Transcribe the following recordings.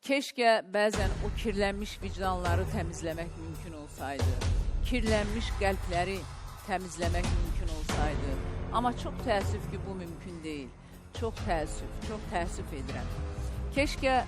Keşke bəzən o kirlənmiş vicdanları təmizləmək mümkün olsaydı. Kirlənmiş qəlbləri təmizləmək mümkün olsaydı. Amma çox təəssüf ki, bu mümkün deyil. Çox təəssüf edirəm. Keşke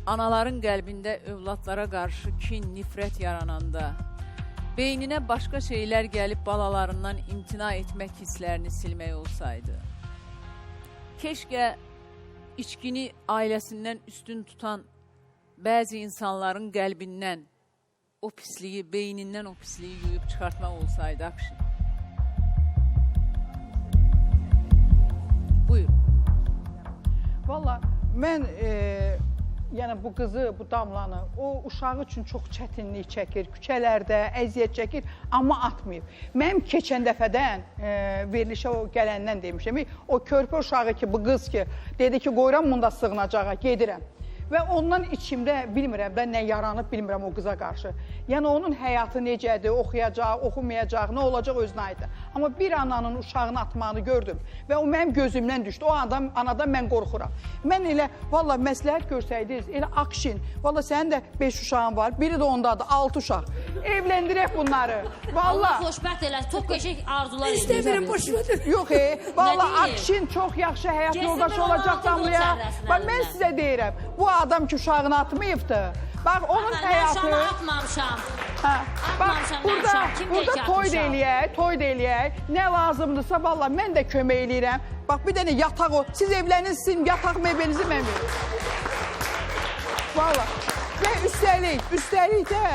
anaların qəlbində övladlara qarşı kin, nifrət yarananda, beyninə başqa şeylər gəlib balalarından imtina etmək hisslərini silmək olsaydı. Keşke içkini ailəsindən üstün tutan bəzi insanların qəlbindən o pisliyi, beynindən o pisliyi yuyub çıxartmaq olsaydı Akşin. Buyur. Valla mən yəni bu qızı, bu damlanı o uşağı üçün çox çətinlik çəkir, küçələrdə əziyyət çəkir, amma atmayıb. Mənim keçən dəfədən verilişə o gələndən demişəm, o körpə uşağı ki, bu qız ki, dedi ki, qoyuram bunda sığınacağa, gedirəm. Və ondan içimdə bilmirəm də nə yaranıb, bilmirəm o qıza qarşı. Yəni onun həyatı necədir, oxuyacaq, oxumayacaq, nə olacaq özünə aiddir. Amma bir ananın uşağını atmağını gördüm və o mənim gözümdən düşdü. O anadan mən qorxuram. Mən elə, valla məsləhət görsəydiniz, elə Akşin, valla sənin də 5 uşağın var, biri də ondadır, 6 uşaq. Evləndirək bunları. Valla. Allah xoşbəxt elə, çox qəşəng arzular edir. İstəmirəm, boşuna deyil. Yox, valla Akşin çox yaxşı həyat yoldaşı olacaq damlaya. Bax, mən sizə deyirəm, bu adam ki, uşağını atmayıbdı. Bax, onun həyatı... Mən uşağını atmamışam. Bax, burada toy da eləyək, nə lazımdırsa, valla, mən də kömək eləyirəm. Bax, bir dənə yataq o, siz evləninizsin, yataq mebelinizi mən verim. Valla, və üstəlik də,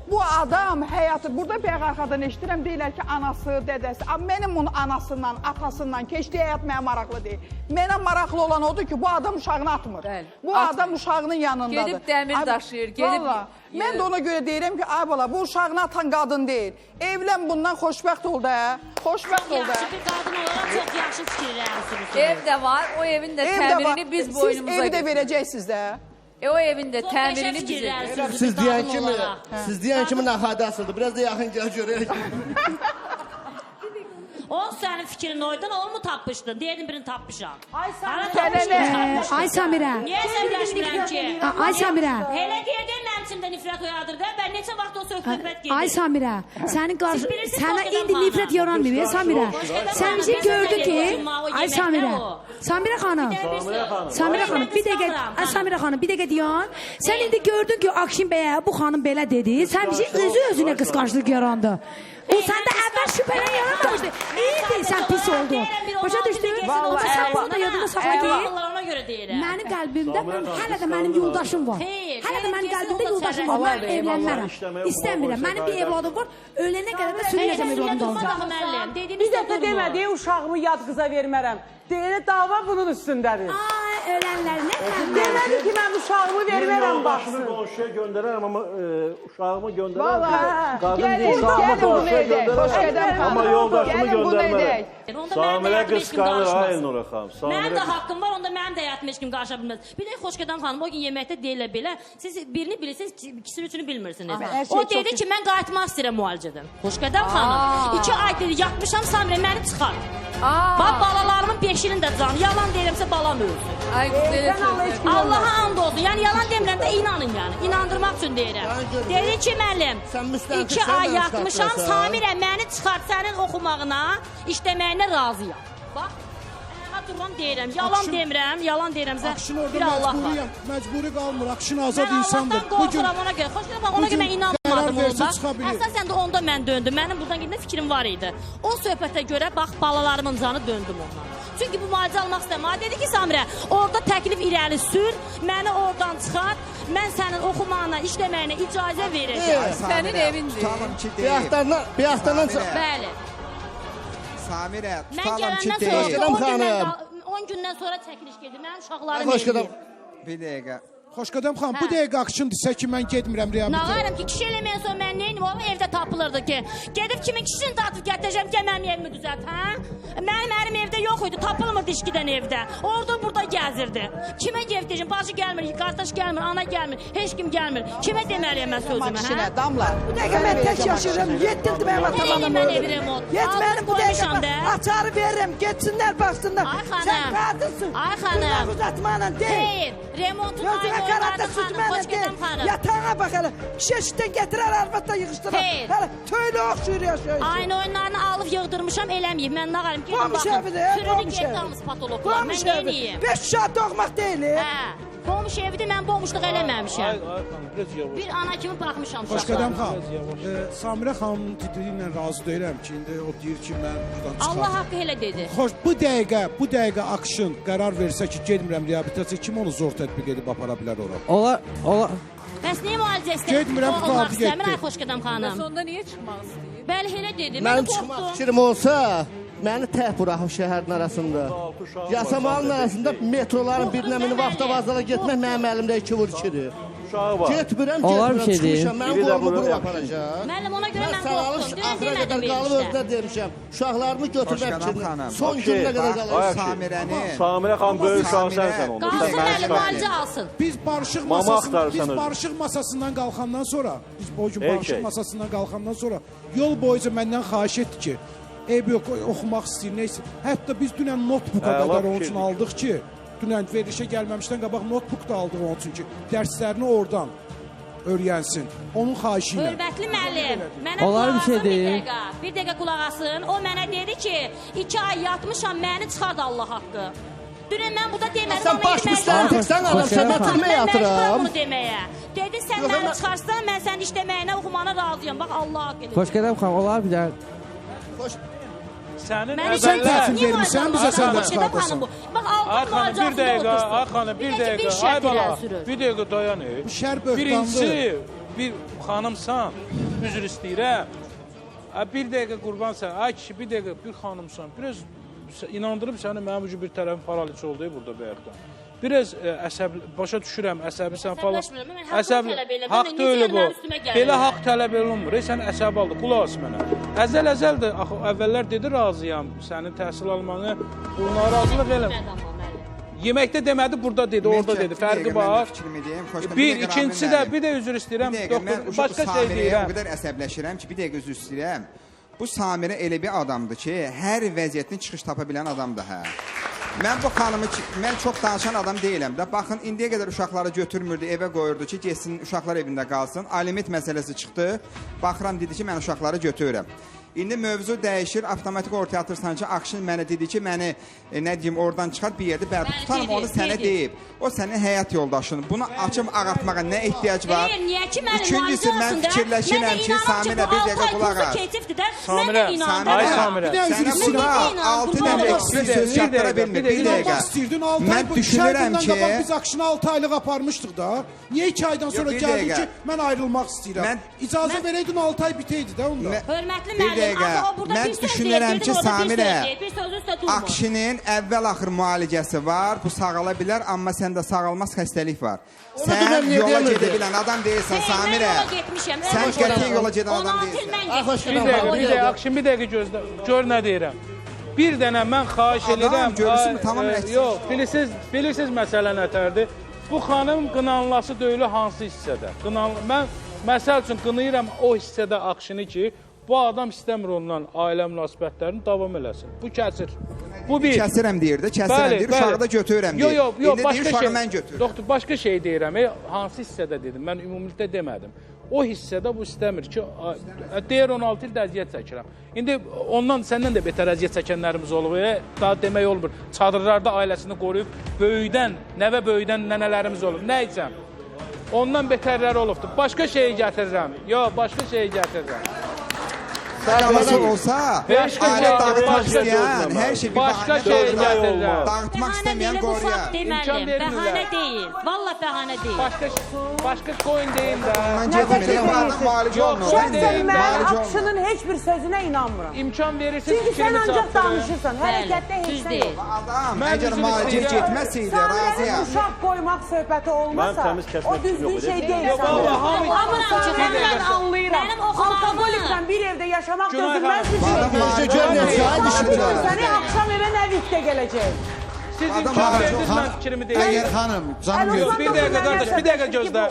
bu adam həyatı, burada bəy arxadan eşidirəm, deyirlər ki, anası, dədəsi, mənim onun anasından, atasından keçdiyi həyat mənə maraqlı deyil. Mənə maraqlı olan odur ki, bu adam uşağını atmır. Bu adam uşağının yanındadır. Gedib dəmir daşıyır, gedib... Mən də ona görə deyirəm ki, ay bala, bu uşağını atan qadın deyil. Evlən bundan xoşbəxt ol da, xoşbəxt ol da. Yaxşı bir qadın olaraq çox yaxşı fikirlərsiniz. Ev də var, o evin də təmirini biz boynumuza Siz evi də verəcəksiniz də. O evin də təmirini biz edirik. Siz deyən kimi nəxadə asıldı. Biraz da yaxın gəl görək. O sənin fikrin oydan, onu mu tapmışdın? Deyədim birini tapmışam. Ay Samirə. Niyə səbləşmirəm ki? Ay Samirə. Elə deyədim mənim içimdə nifrət oyadır da, mən neçə vaxt o söhbət gedir. Ay Samirə, sənə indi nifrət yaranmıyor, Samirə. Sən bizi gördü ki, ay Samirə. Samirə xanım, bir dəqiqə deyən. Sən indi gördün ki, Akşin bəyə bu xanım belə dedi, sən bizi özü-özünə qısqanclıq yarandı. O səndə əvvəl şübhələn yaranmamışdı. İyiydi, sən pis oldun. Başa düşdün? Sən bunu da yadında saxla ki, mənim qəlbimdə hələ də mənim yoldaşım var. Hələ də mənim qəlbimdə yoldaşım var. Mən evlənmərəm. İstəmirəm. Mənim bir evladım var. Ölənə qədər də sürünəcəm evladım da olacaq. Bir dəfə demədi, uşağımı yad qıza vermərəm. Deyələ dava bunun üstündədir. Ay, ölənlər nə deyəm? Demədi ki, mən uşağımı vermərəm baxsın. Başını qonşuya göndərərəm, amma uşağımı göndərərəm. Valla, Qadın deyil, uşağımı qonşuya göndərərəm, amma yoldaşımı göndərmərəm. Samirə qısqanır, hayır Nura xanım. Mənim də haqqım var, onda mənim də həyatım heç kim qarışa bilməz. Bir də Xoşqədəm xanım, o gün yeməkdə deyirlər belə, siz birini bilirsiniz, ikisini üçünü bilmirsiniz. O dedi ki, mən qayıtmaq istəyirəm müalicədən. Xoşqədəm xanım, 2 ay dedi, yatmışam Samirə, məni çıxar. Bax, balalarımın 5-inin də canı, yalan deyirəmsə balam ölsün. Ay, belə söz. Allaha and olsun, yəni yalan demirəm də inanın yəni, inandırmaq üçün deyirəm. Dedi ki, müəllim, 2 ay yatmışam, Samirə, məni çıxar sənin oxumağına, işləməyinə razıyam. Bax, ayağa dururam deyirəm, yalan demirəmsə, bir Allah var. Məcburi qalmır, Akşin azad insandır. Mən Allahdan qorxuram ona görə, ona görə mən inanmadım onda. Əsasən də onda mən döndüm, mənim buradan gedəndə fikrim var idi. O söhbətə görə, bax, balalarımın canı döndüm ondan. Çünki bu müalicə almaq istəmə. Dedi ki, Samirə, orada təklif irəli sür, məni oradan çıxar, mən sənin oxumağına, işləməyinə icazə verəcəm. Sənin evindir. Bir yaxtandan çıx. Bəli. Samirə, Mən gələndən sonra 10 gündən sonra çəkiliş gedir. Mənim uşaqlarım eləyir. Bir dəqiqə. Xoşqədəm xanım, bu dəqiqə akşın desə ki, mən getmirəm reabilitasiya. Nağarım ki, kişi eləməyən sonra mən neyim? O evdə tapılırdı ki. Gedib kimin kişisini tatıb gətirəcəm ki, mənim evimi düzət, hə? Mənim ərim evdə yox idi, tapılmırdı işkidən evdə. Orada burada gəzirdi. Kimə gedəcəm? Bacı gəlmir, qardaş gəlmir, ana gəlmir, heç kim gəlmir. Kimə deməliyəm mən sözümü, hə? Damla. Bu dəqiqə mən tək yaşayıram. 7 ildir mənim atamla Mən evi remont. Get mənim bu Qoymuşam dəqiqə da. açarı veririm. Getsinlər, baxsınlar. Ay xanım. Sən qadınsın. Ay xanım. Tırnaq uzatmanla deyil. Hayır, remontun Gözünə aynı qaratta oynadım xanım, sütmənlə hoş deyil. gedəm xanım. Yatağa bax hələ. Şeşdən gətirər, arvadla yığışdırır. Hayır. Hələ töylə oxşuyur yaşayır. Aynı oyunlarını alıb yığdırmışam, eləməyib. Mən nağarım ki, Qomuş evidir, sürünü qomuş evi. getdiyimiz patologlar. Qomuş Mən evi. neyim? 5 uşaq doğmaq deyil. Hə, qomuş evidir, mən qomuşluq eləməmişəm. Ay xanım, biraz yavaş. Bir ana kimi baxmışam Xoşqədəm uşaqlara. xanım, Samirə xanımın dediyi ilə razı deyiləm ki, indi o deyir ki, mən buradan çıxam. Allah haqqı elə dedi. Xoş, bu dəqiqə akşın qərar versə ki, getmirəm reabilitasiya, kim onu zor tətbiq edib apara bilər ora? Ola Bəs niyə müalicə istəyir? Getmirəm, Olmaq qurtardı, istəmir, getdi. ay xoşqədəm xanım. Sonda niyə çıxmaq istəyir? Bəli, elə dedi. Mənim Mən çıxmaq qorxdum. fikrim olsa, məni tək buraxıb şəhərin arasında. Yasamalın arasında metroların birinə minib avtovazlara getmək mənim əlimdə 2 vur 2-dir. Uşağı var. Getmirəm, Olar bir şey çıxmışam, mənim Biri də qolumu bura bura yapışır. aparacaq. Müəllim, ona görə Mən mən sağalış qorxdum. Dünən axıra demədim qədər qalıb verişdə. özünə demişəm. Uşaqlarımı götürmək Xoşqədəm fikrim. xanım. Son gününə qədər Ay, qalır. şey. Samirəni. Samirə xanım böyük uşaq sənsən onda. Qalsın, Sən müəllim, mənə müalicə alsın. Biz barışıq Mama masasından, axtarırsan özün. masasından qalxandan sonra, biz o gün Okey. barışıq masasından qalxandan sonra yol boyunca məndən xahiş etdi ki, ev yox, oxumaq istəyir, neysə. Hətta biz dünən notebook-a Əla qədər onun üçün fikirdir. aldıq ki, dünən verilişə gəlməmişdən qabaq notebook da aldıq onun üçün ki, dərslərini oradan öyrənsin. Onun xahişi ilə. Hörmətli müəllim, mənə Olar bir şey qulaq asın deyim. Bir dəqiqə qulaq asın. O mənə dedi ki, 2 ay yatmışam, məni çıxart Allah haqqı. Dünən mən burada demədim, Sən baş müstəhan teksən adam, sən mətirmə Mən məcburam yatıram. bunu deməyə. Dedi, sən Yox, məni mən- çıxarsan, mən sənin işləməyinə, oxumana razıyam. Bax, Allah haqqı. Xoşqədəm xanım, olar bir dənə. Sənin Məni sən əvvəllər... təhsil vermirsən, bizə sən də Xoşqədəm çıxardasan. xanım bu. Bax, Ay altın xanım, bir dəqiqə, ay xanım, bir dəqiqə, ay bala, bir dəqiqə dayan. Bu şər böhtandır. Birincisi, bir xanımsan, üzr istəyirəm. Bir dəqiqə qurbansan, ay kişi, bir dəqiqə, bir xanımsan. Biraz inandırıb səni mənim üçün bir tərəfin paraliç oldu burada bayaqdan. Biraz əsəb, başa düşürəm, əsəbisən falan. Əsəbləşmirəm, mən haqqımı tələb elədim, Haqq mən deyil necə bu. əllərim üstümə gəlir? Belə haqq tələb olunmur. Sən əsəb aldın, qulaq as mənə. Əvvəldə axı əvvəllər dedi razıyam, sənin təhsil almanı, bunlara razılıq eləm. Yeməkdə demədi, burada dedi, orada dedi. Fərqi var. Bir, ikincisi də, bir də üzr istəyirəm, doktor, başqa şey deyirəm. O qədər əsəbləşirəm ki, bir dəqiqə üzr istəyirəm. Bu Samirə elə bir adamdır ki, hər vəziyyətdən çıxış tapa bilən adamdır, hə. Mən bu xanımı, mən çox danışan adam deyiləm də. Baxın, indiyə qədər uşaqları götürmürdü, evə qoyurdu ki, getsin, uşaqlar evində qalsın. Aliment məsələsi çıxdı. Baxıram, dedi ki, mən uşaqları götürürəm. İndi mövzu dəyişir, avtomatik ortaya atırsan ki, Akşin mənə dedi ki, məni, nə deyim, oradan çıxar bir yerdə bərbi tutarım, onu sənə deyib. O sənin həyat yoldaşın. Bunu açım ağartmağa nə ehtiyac var? İkincisi, mən fikirləşirəm ki, Samirə bir dəqiqə qulaq as. Samirə, ay Samirə. Sənə burada 6 dənə eksik söz çatdıra bilmir, bir dəqiqə. Mən düşünürəm ki... Biz Akşinə 6 aylıq aparmışdıq da. Niyə 2 aydan sonra gəldin ki, mən ayrılmaq istəyirəm? İcazə verəydin 6 ay bitəydi də onda. Hörmətli Bir dəqiqə, mən düşünürəm ki, Samirə, Akşinin əvvəl-axır müalicəsi var, bu sağala bilər, amma səndə sağalmaz xəstəlik var. Sən yola gedə bilən adam deyilsən, Samirə. Sən qətiy yola gedən adam deyilsən. Bir dəqiqə, Akşin, bir dəqiqə gözlə, gör nə deyirəm. Bir dənə mən xahiş edirəm. Görürsün, tamam əksik. Yox, bilirsiniz məsələ nətərdir? Bu xanım qınanlası döyülü hansı hissədə? Mən, məsəl üçün, qınayıram o hissədə Akşini ki, bu adam istəmir ondan ailə münasibətlərini davam eləsin. Bu kəsir. Bu bir. Kəsirəm deyir də, kəsirəm deyir, uşağı da götürürəm deyir. Yox, başqa uşağı şey. mən götürürəm. Doktor, başqa şey deyirəm. Hansı hissədə dedim, mən ümumilikdə demədim. O hissədə bu istəmir ki, deyir 16 ildə əziyyət çəkirəm. İndi ondan, səndən də betər əziyyət çəkənlərimiz olub. Daha demək olmur. Çadırlarda ailəsini qoruyub, nəvə böyüdən nənələrimiz olub. Nə içəm? Ondan betərləri olubdur. Başqa şeyi gətirirəm. Yox, başqa şeyi gətirirəm. arabası olsa, aile dağıtmaq istəyən, hər şey bir Başqa bahane şey gətirirlər. dağıtmaq istəməyən qoruyar. Deməlim, bəhanə deyil. Valla bəhanə deyil. Başqa qoyun deyim də. Mən getmirəm, bu adam müalicə olunur. Şəxsən mən Akşının heç bir sözünə inanmıram. İmkan verirsiniz Çünki sən fikrimi ancaq çatdırın. danışırsan, hərəkətdə heç Düz nə deyil. yox. Adam, Mən əgər üzr müalicə istəyirəm. getməsəydi, Samirənin razıyam. uşaq qoymaq söhbəti olmasa, Mənim təmiz kəsmək o düzgün yox, şey elə deyil. Yox, vallahi hamı- Amma Samirədən anlayıram. Mənim oxumağımı- Alkoholiklə bir evdə yaşamaq Günay dözülməz bir xanım, şey. Müalicə görməyəcək, ay düşmürəm. Səni axşam evə nə vitdə gələcək? Siz imkan verdiniz, mən fikrimi deyim. Əgər Bir dəqiqə qardaş, bir dəqiqə gözlə.